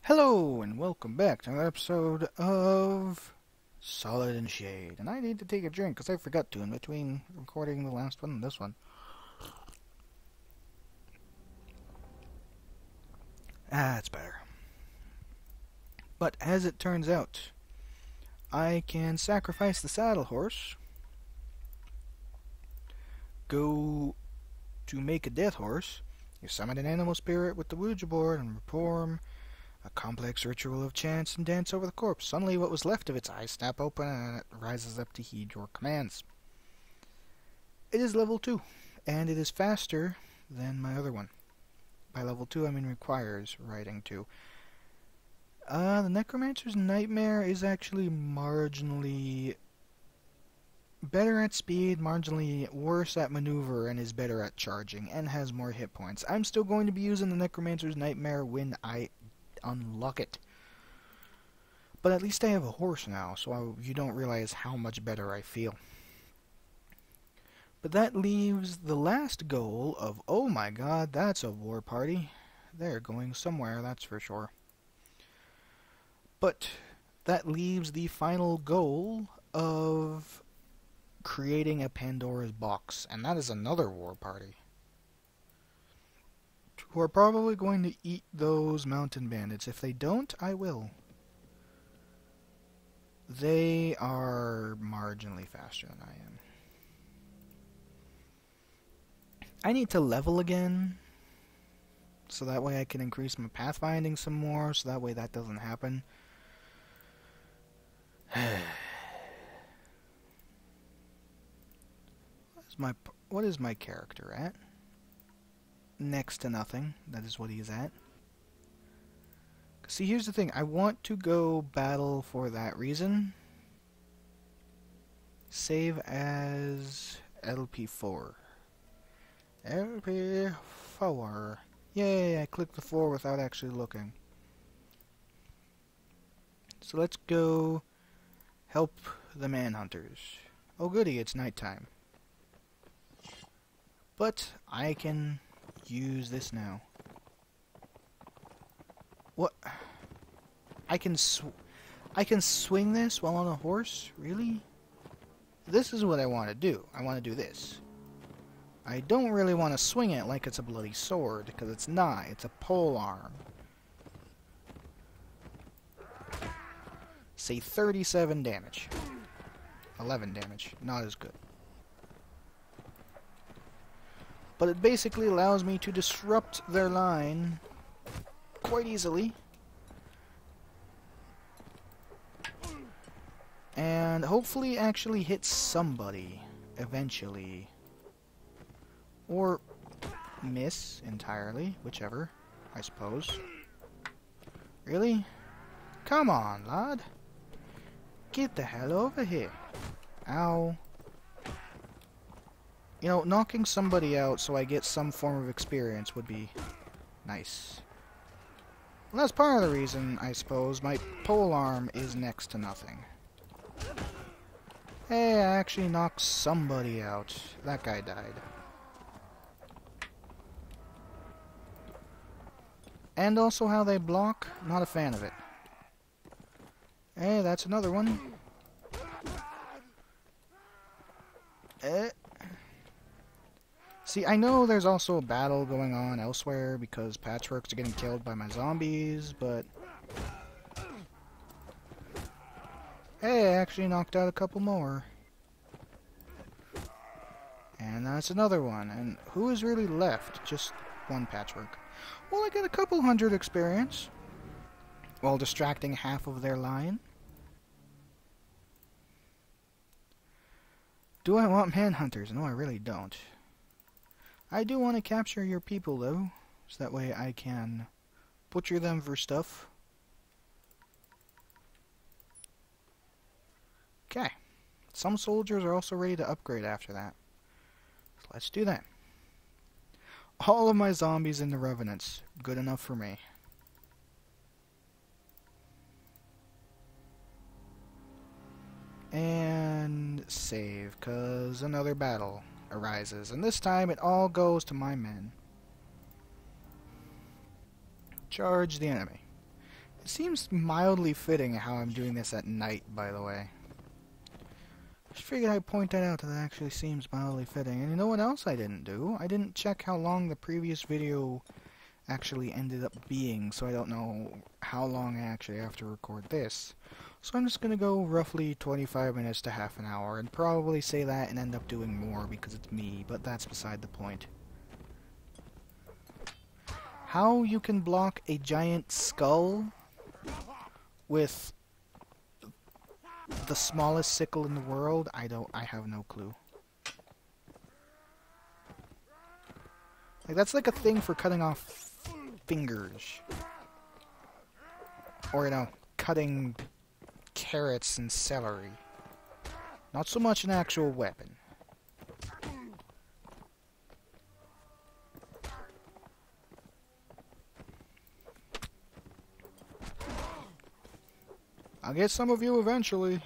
Hello, and welcome back to another episode of Solid and Shade. And I need to take a drink because I forgot to in between recording the last one and this one. That's better. But as it turns out, I can sacrifice the saddle horse, go to make a death horse, you summon an animal spirit with the Ouija board and perform a complex ritual of chants and dance over the corpse. Suddenly what was left of its eyes snap open and it rises up to heed your commands. It is level 2, and it is faster than my other one. By level 2 I mean requires writing 2. The Necromancer's Nightmare is actually marginally better at speed, marginally worse at maneuver, and is better at charging, and has more hit points. I'm still going to be using the Necromancer's Nightmare when I unlock it. But at least I have a horse now, so you don't realize how much better I feel. But that leaves the last goal of, oh my god, that's a war party. They're going somewhere, that's for sure. But that leaves the final goal of creating a Pandora's box, and that is another war party, who are probably going to eat those mountain bandits. If they don't, I will. They are marginally faster than I am. I need to level again, so that way I can increase my pathfinding some more, so that way that doesn't happen. What is my character at? Next to nothing. That is what he is at. See, here's the thing. I want to go battle for that reason. Save as LP4. LP4. Yay, I clicked the 4 without actually looking. So let's go help the manhunters. Oh goody, it's nighttime. But I can use this now. What? I can swing this while on a horse? Really? This is what I want to do. I want to do this. I don't really want to swing it like it's a bloody sword, because it's not. It's a pole arm. Say 37 damage. 11 damage. Not as good. But it basically allows me to disrupt their line quite easily. And hopefully actually hit somebody eventually. Or miss entirely, whichever, I suppose. Really? Come on, lad. Get the hell over here. Ow. You know, knocking somebody out so I get some form of experience would be nice. Well, that's part of the reason, I suppose, my pole arm is next to nothing. Hey, I actually knocked somebody out. That guy died. And also how they block, not a fan of it. Hey, that's another one. See, I know there's also a battle going on elsewhere because patchworks are getting killed by my zombies, but hey, I actually knocked out a couple more. And that's another one. And who is really left? Just one patchwork. Well, I got a couple hundred experience while distracting half of their line. Do I want manhunters? No, I really don't. I do want to capture your people, though, so that way I can butcher them for stuff. Okay. Some soldiers are also ready to upgrade after that. So let's do that. All of my zombies and the revenants. Good enough for me. And save, because another battle arises, and this time it all goes to my men. Charge the enemy. seems mildly fitting how I'm doing this at night, by the way. Just figured I'd point that out, that it actually seems mildly fitting. And you know what else I didn't do? I didn't check how long the previous video actually ended up being, so I don't know how long I actually have to record this. So I'm just going to go roughly 25 minutes to half an hour, and probably say that and end up doing more because it's me, but that's beside the point. How you can block a giant skull with the smallest sickle in the world, I have no clue. Like, that's like a thing for cutting off fingers. Or, you know, cutting carrots and celery. Not so much an actual weapon. I'll get some of you eventually.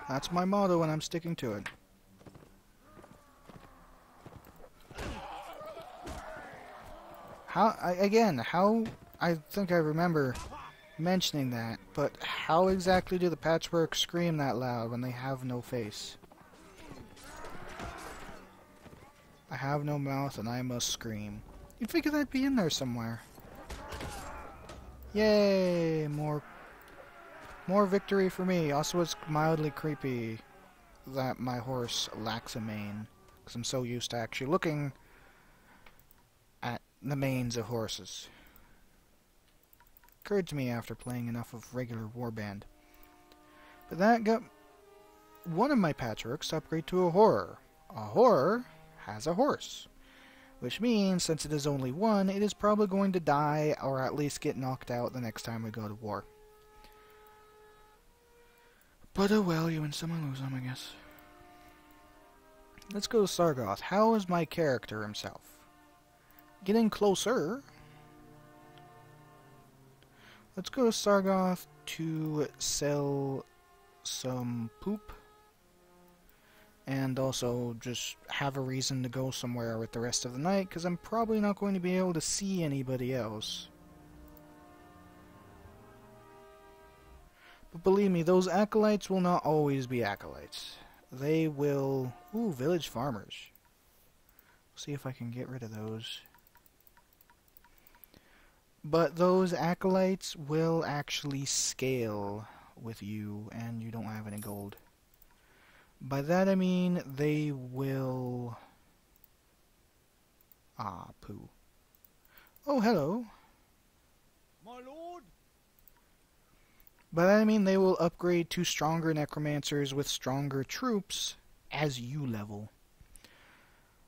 That's my motto and I'm sticking to it. How I think I remember mentioning that, but how exactly do the patchwork scream that loud when they have no face? I have no mouth and I must scream. You'd figure that'd be in there somewhere. Yay! More victory for me. Also, it's mildly creepy that my horse lacks a mane, because I'm so used to actually looking at the manes of horses. Occurred to me after playing enough of regular warband. But that got one of my patchworks to upgrade to a horror. A horror has a horse, which means since it is only one, it is probably going to die or at least get knocked out the next time we go to war. But oh well, you win some and lose some, I guess. Let's go to Sargoth. How is my character himself? Getting closer. Let's go to Sargoth to sell some poop. And also just have a reason to go somewhere with the rest of the night, because I'm probably not going to be able to see anybody else. But believe me, those acolytes will not always be acolytes. They will... Ooh, village farmers. See if I can get rid of those. But those acolytes will actually scale with you, and you don't have any gold. By that I mean they will... Ah, poo. Oh, hello. My lord? By that I mean they will upgrade to stronger necromancers with stronger troops as you level.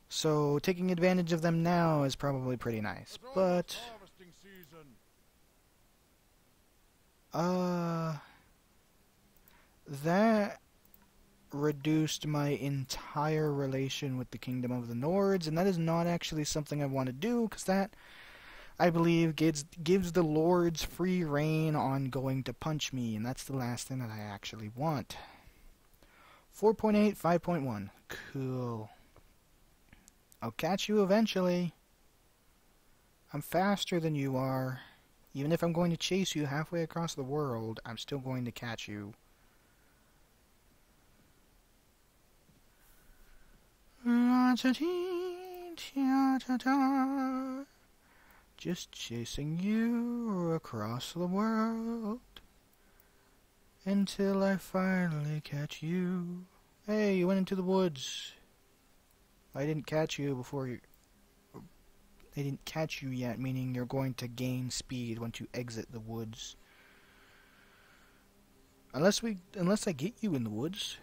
So taking advantage of them now is probably pretty nice. But that reduced my entire relation with the Kingdom of the Nords, and that is not actually something I want to do, because that, I believe, gives the Lords free reign on going to punch me, and that's the last thing that I actually want. 4.8, 5.1. Cool. I'll catch you eventually. I'm faster than you are. Even if I'm going to chase you halfway across the world, I'm still going to catch you. Just chasing you across the world until I finally catch you. Hey, you went into the woods. I didn't catch you before you... They didn't catch you yet, meaning you're going to gain speed once you exit the woods. Unless I get you in the woods.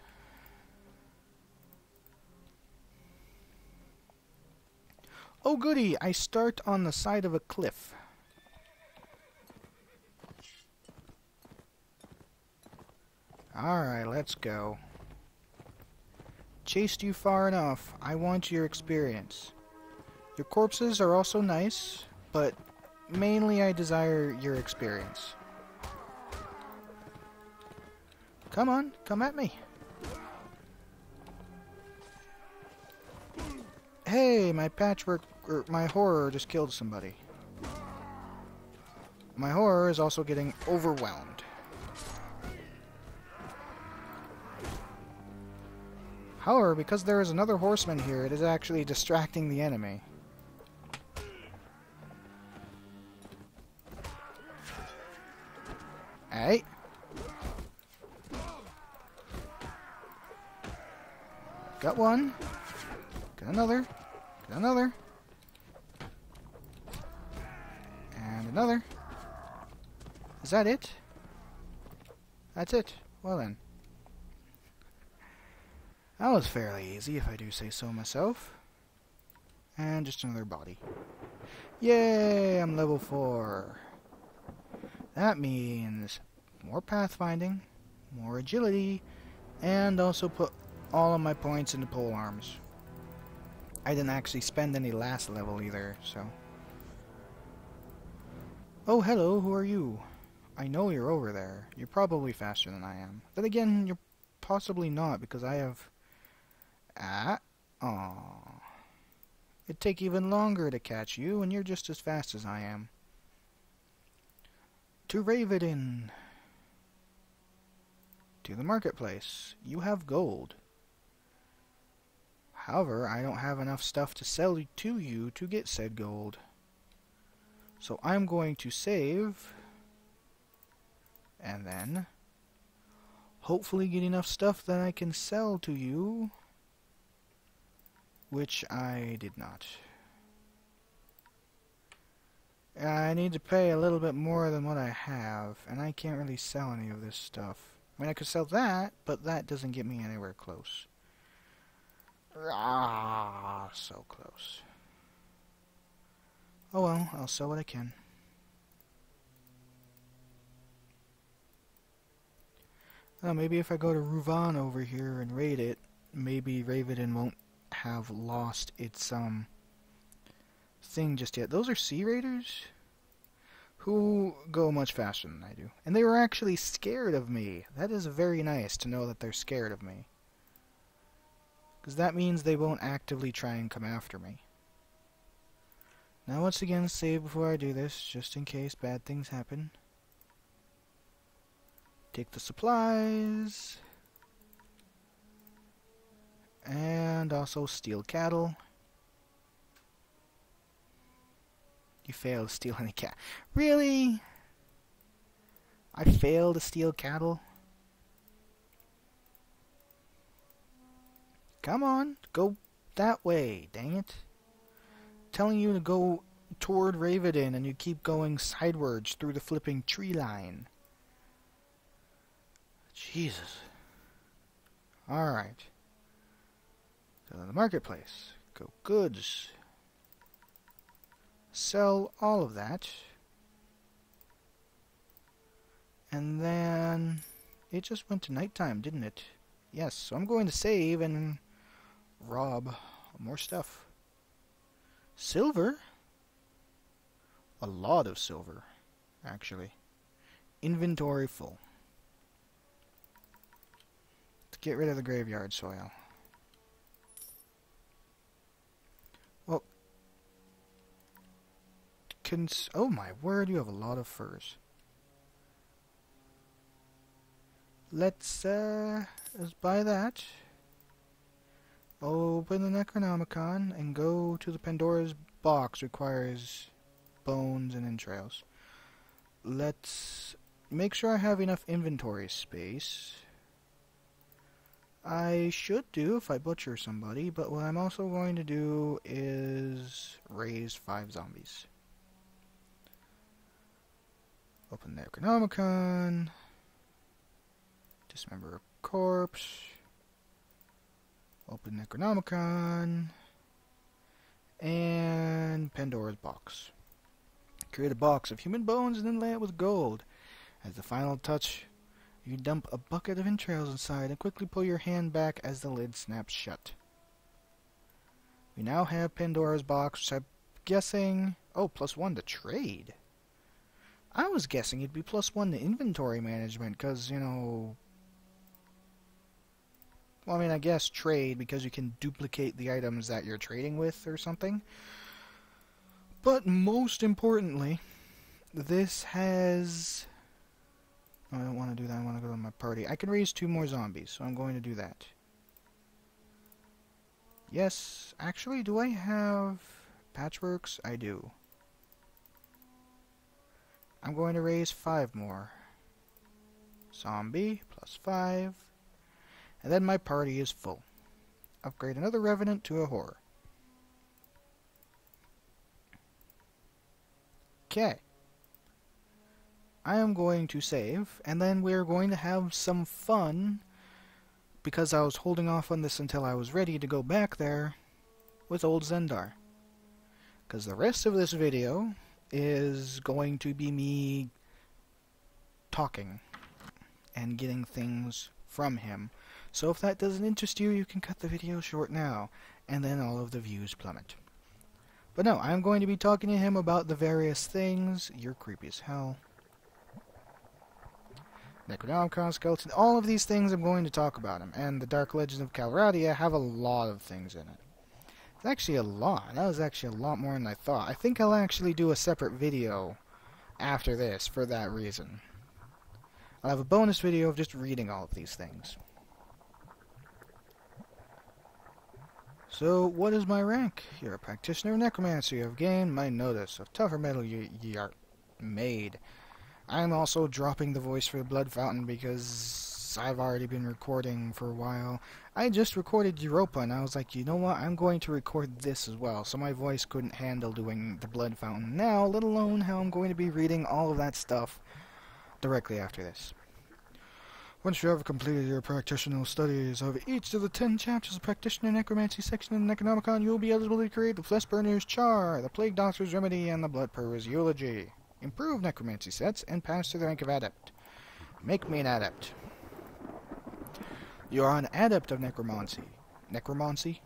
Oh goody, I start on the side of a cliff. Alright, let's go. Chased you far enough. I want your experience. Your corpses are also nice, but mainly I desire your experience. Come on, come at me. Hey, my patchwork, or my horror just killed somebody. my horror is also getting overwhelmed. However, because there is another horseman here, it is actually distracting the enemy. Hey. Got one. Got another. Got another. And another. Is that it? That's it. Well then. That was fairly easy, if I do say so myself. And just another body. Yay! I'm level 4. That means more pathfinding, more agility, and also put all of my points into pole arms. I didn't actually spend any last level either, so... Oh, hello, who are you? I know you're over there. You're probably faster than I am. Then again, you're possibly not, because I have... Aww. It'd take even longer to catch you, and you're just as fast as I am. To Ravidin. To the marketplace. You have gold. However, I don't have enough stuff to sell to you to get said gold. So I'm going to save, and then hopefully get enough stuff that I can sell to you, which I did not. I need to pay a little bit more than what I have, and I can't really sell any of this stuff. I mean, I could sell that, but that doesn't get me anywhere close. Ah, so close. Oh well, I'll sell what I can. Maybe if I go to Ruvan over here and raid it, maybe Ravidin won't have lost its thing just yet. Those are Sea Raiders who go much faster than I do. And they were actually scared of me. That is very nice to know that they're scared of me. Because that means they won't actively try and come after me. Now once again, save before I do this, just in case bad things happen. Take the supplies. And also steal cattle. You failed to steal any cat. Really? I failed to steal cattle? Come on, go that way, dang it. Telling you to go toward Ravidin and you keep going sidewards through the flipping tree line. Jesus. Alright. So the marketplace. Go goods. Sell all of that. And then it just went to nighttime, didn't it? Yes, so I'm going to save and rob more stuff. Silver? A lot of silver, actually. Inventory full. Let's get rid of the graveyard soil. Well, oh my word, you have a lot of furs. Let's buy that. Open the Necronomicon and go to the Pandora's box. Requires bones and entrails. Let's make sure I have enough inventory space. I should do if I butcher somebody, but what I'm also going to do is raise 5 zombies. Open the Necronomicon. Dismember a corpse. Open Necronomicon. And Pandora's box. Create a box of human bones and then lay it with gold. As the final touch, you dump a bucket of entrails inside and quickly pull your hand back as the lid snaps shut. We now have Pandora's box, which I'm guessing... Oh, +1 to trade. I was guessing it'd be +1 to inventory management, because, you know... Well, I mean, I guess trade, because you can duplicate the items that you're trading with or something. But most importantly, this has... Oh, I don't want to do that. I want to go to my party. I can raise 2 more zombies, so I'm going to do that. Yes, actually, do I have patchworks? I do. I'm going to raise 5 more. Zombie, plus 5. And then my party is full. Upgrade another revenant to a horror. Okay. I am going to save, and then we're going to have some fun, because I was holding off on this until I was ready to go back there, with old Zendar. Because the rest of this video is going to be me talking and getting things from him. So if that doesn't interest you, you can cut the video short now, and then all of the views plummet. But no, I'm going to be talking to him about the various things. You're creepy as hell. Necronomicon, skeleton, all of these things I'm going to talk about him. And the Dark Legends of Calradia have a lot of things in it. It's actually a lot. That was actually a lot more than I thought. I think I'll actually do a separate video after this for that reason. I'll have a bonus video of just reading all of these things. So, what is my rank? You're a practitioner of necromancy. You have gained my notice of tougher metal ye are made. I'm also dropping the voice for the Blood Fountain because I've already been recording for a while. I just recorded Europa and I was like, you know what, I'm going to record this as well. So my voice couldn't handle doing the Blood Fountain now, let alone how I'm going to be reading all of that stuff directly after this. Once you have completed your practitioner studies of each of the 10 chapters of Practitioner Necromancy section in the Necronomicon, you will be eligible to create the Fleshburner's Char, the Plague Doctor's Remedy, and the Blood Purger's Eulogy. Improve necromancy sets and pass to the rank of adept. Make me an adept. You are an adept of necromancy. Necromancy.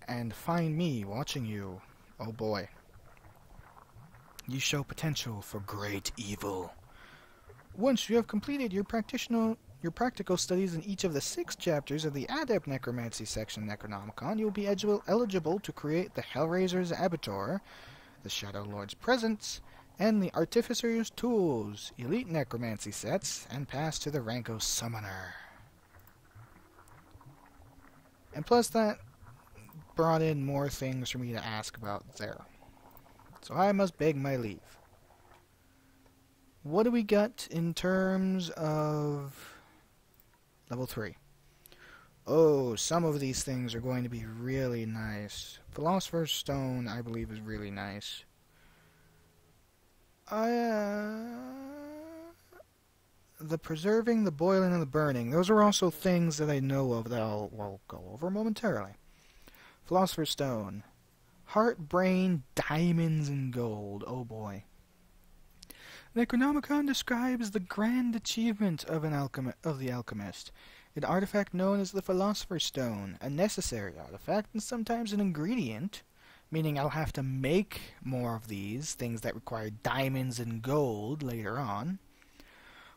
And find me watching you. Oh boy. You show potential for great evil. Once you have completed your practical studies in each of the 6 chapters of the Adept Necromancy section of Necronomicon, you will be eligible to create the Hellraiser's Abitor, the Shadow Lord's Presence, and the Artificer's Tools, elite necromancy sets, and pass to the rank of Summoner. And plus that brought in more things for me to ask about there. So I must beg my leave. What do we got in terms of level 3? Oh, some of these things are going to be really nice. Philosopher's Stone, I believe, is really nice. The Preserving, the Boiling, and the Burning. Those are also things that I know of that I'll go over momentarily. Philosopher's Stone. Heart, Brain, Diamonds, and Gold. Oh boy. Necronomicon describes the grand achievement of the alchemist. An artifact known as the Philosopher's Stone, a necessary artifact and sometimes an ingredient, meaning I'll have to make more of these, things that require diamonds and gold later on.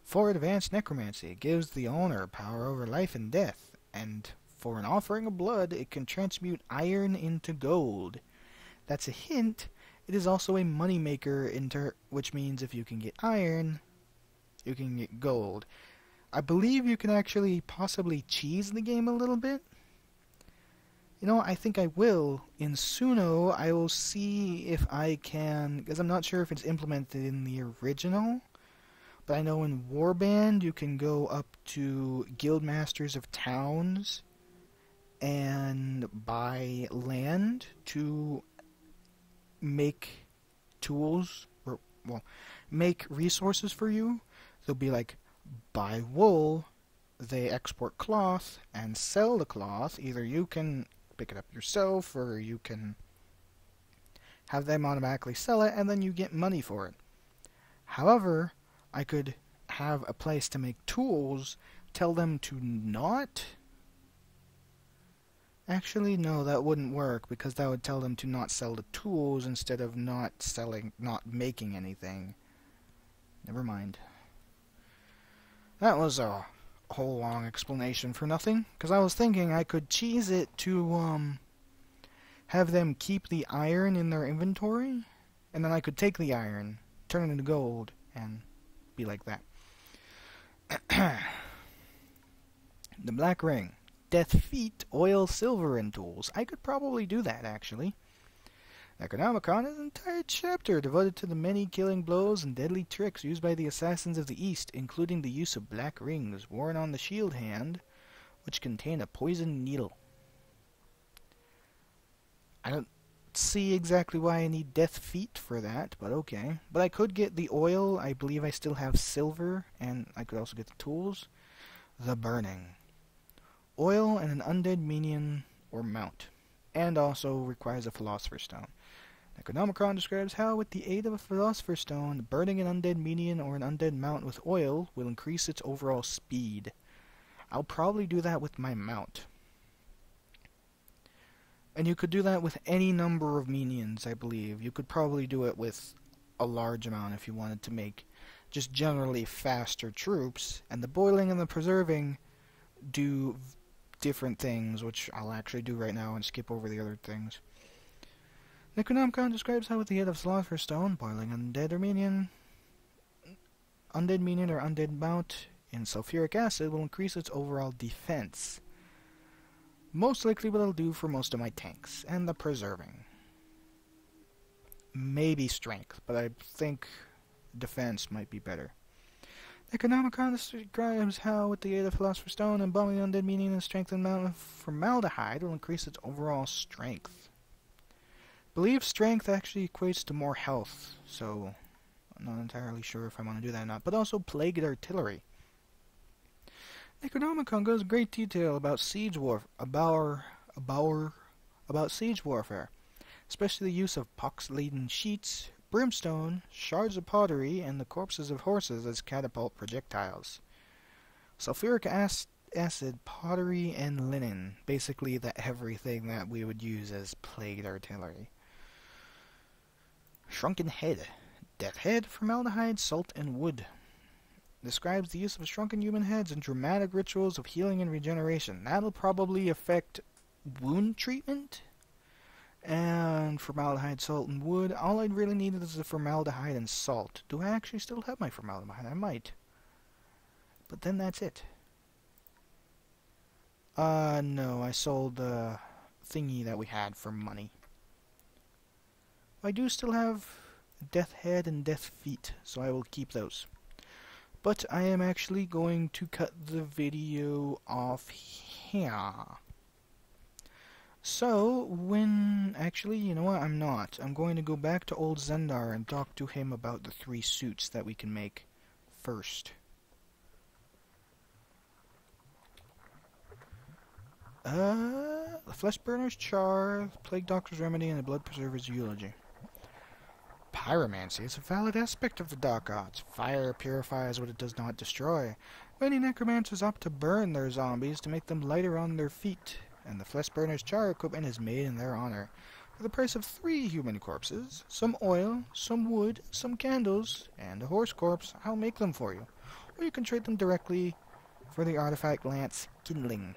For advanced necromancy, it gives the owner power over life and death, and for an offering of blood, it can transmute iron into gold. That's a hint. It is also a money maker, which means if you can get iron, you can get gold. I believe you can actually possibly cheese the game a little bit. You know, I think I will. In Suno, I will see if I can, because I'm not sure if it's implemented in the original, but I know in Warband you can go up to Guildmasters of Towns and buy land to make tools, or, well, make resources for you. They'll be like, buy wool, they export cloth, and sell the cloth. Either you can pick it up yourself, or you can have them automatically sell it, and then you get money for it. However, I could have a place to make tools, tell them to not... Actually, no, that wouldn't work, because that would tell them to not sell the tools instead of not making anything. Never mind. That was a whole long explanation for nothing, because I was thinking I could cheese it to, have them keep the iron in their inventory, And then I could take the iron, turn it into gold, and be like that. The black ring. Death feet, oil, silver, and tools. I could probably do that, actually. Necronomicon is an entire chapter devoted to the many killing blows and deadly tricks used by the assassins of the East, including the use of black rings worn on the shield hand, which contain a poison needle. I don't see exactly why I need death feet for that, but okay. But I could get the oil. I believe I still have silver, and I could also get the tools. The burning. Oil and an undead minion or mount, and also requires a philosopher's stone. Necronomicon describes how, with the aid of a philosopher's stone, burning an undead minion or an undead mount with oil will increase its overall speed. I'll probably do that with my mount. And you could do that with any number of minions, I believe. You could probably do it with a large amount if you wanted to make just generally faster troops, and the boiling and the preserving do different things, which I'll actually do right now and skip over the other things. Necronomicon describes how with the aid of Philosopher's Stone, boiling undead minion or undead mount in sulfuric acid will increase its overall defense. Most likely what I'll do for most of my tanks, and the preserving. Maybe strength, but I think defense might be better. Necronomicon describes how, with the aid of Philosopher's Stone, embalming undead minion and strengthened mount of formaldehyde will increase its overall strength. I believe strength actually equates to more health, so I'm not entirely sure if I want to do that or not. But also plagued artillery. Necronomicon goes in great detail about siege siege warfare, especially the use of pox-laden sheets, brimstone, shards of pottery, and the corpses of horses as catapult projectiles. Sulfuric acid, pottery, and linen, basically everything that we would use as plagued artillery. Shrunken head, death head, formaldehyde, salt, and wood. Describes the use of shrunken human heads in dramatic rituals of healing and regeneration. That'll probably affect wound treatment. And formaldehyde, salt, and wood. All I'd really need is the formaldehyde and salt. Do I actually still have my formaldehyde? I might. But then that's it. No, I sold the thingy that we had for money. I do still have death head and death feet, so I will keep those. But I am actually going to cut the video off here. So, actually, you know what, I'm not. I'm going to go back to old Zendar and talk to him about the 3 suits that we can make first. The Flesh Burner's Char, Plague Doctor's Remedy, and the Blood Preserver's Eulogy. Pyromancy is a valid aspect of the dark arts. Fire purifies what it does not destroy. Many necromancers opt to burn their zombies to make them lighter on their feet, and the Flesh Burner's Char equipment is made in their honor. For the price of 3 human corpses, some oil, some wood, some candles, and a horse corpse, I'll make them for you. Or you can trade them directly for the artifact lance kindling.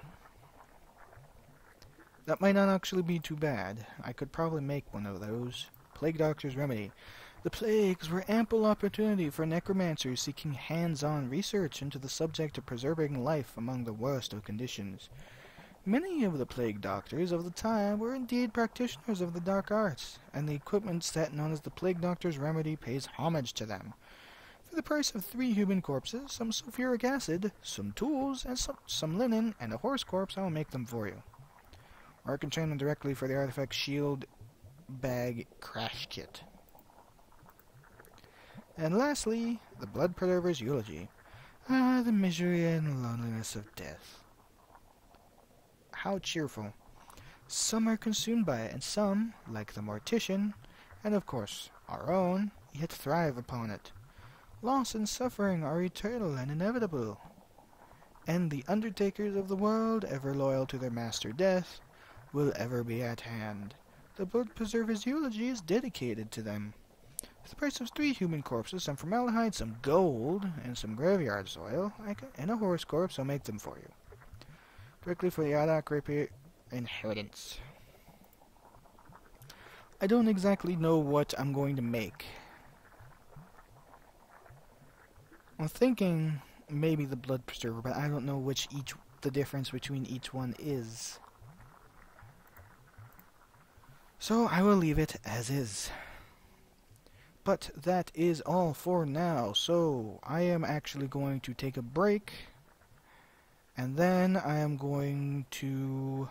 That might not actually be too bad. I could probably make one of those. Plague Doctor's Remedy. The plagues were ample opportunity for necromancers seeking hands-on research into the subject of preserving life among the worst of conditions. Many of the plague doctors of the time were indeed practitioners of the dark arts, and the equipment set known as the Plague Doctor's Remedy pays homage to them. For the price of 3 human corpses, some sulfuric acid, some tools, and some linen, and a horse corpse, I will make them for you. Or I can train them directly for the artifact shield bag crash kit. And lastly, the Blood Preserver's Eulogy. Ah, the misery and loneliness of death. How cheerful. Some are consumed by it, and some, like the Mortician, and of course our own, yet thrive upon it. Loss and suffering are eternal and inevitable. And the undertakers of the world, ever loyal to their master Death, will ever be at hand. The Blood Preserver's Eulogy is dedicated to them. For the price of 3 human corpses, some formaldehyde, some gold, and some graveyard soil, and a horse corpse, I'll make them for you. Directly for the Adak Rapier inheritance. I don't exactly know what I'm going to make. I'm thinking maybe the blood preserver, but I don't know the difference between each one is. So I will leave it as is. But that is all for now, so I am actually going to take a break, and then I am going to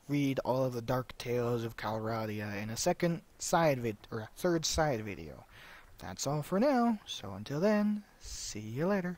read all of the Dark Tales of Calradia in a third side video. That's all for now, so until then, see you later.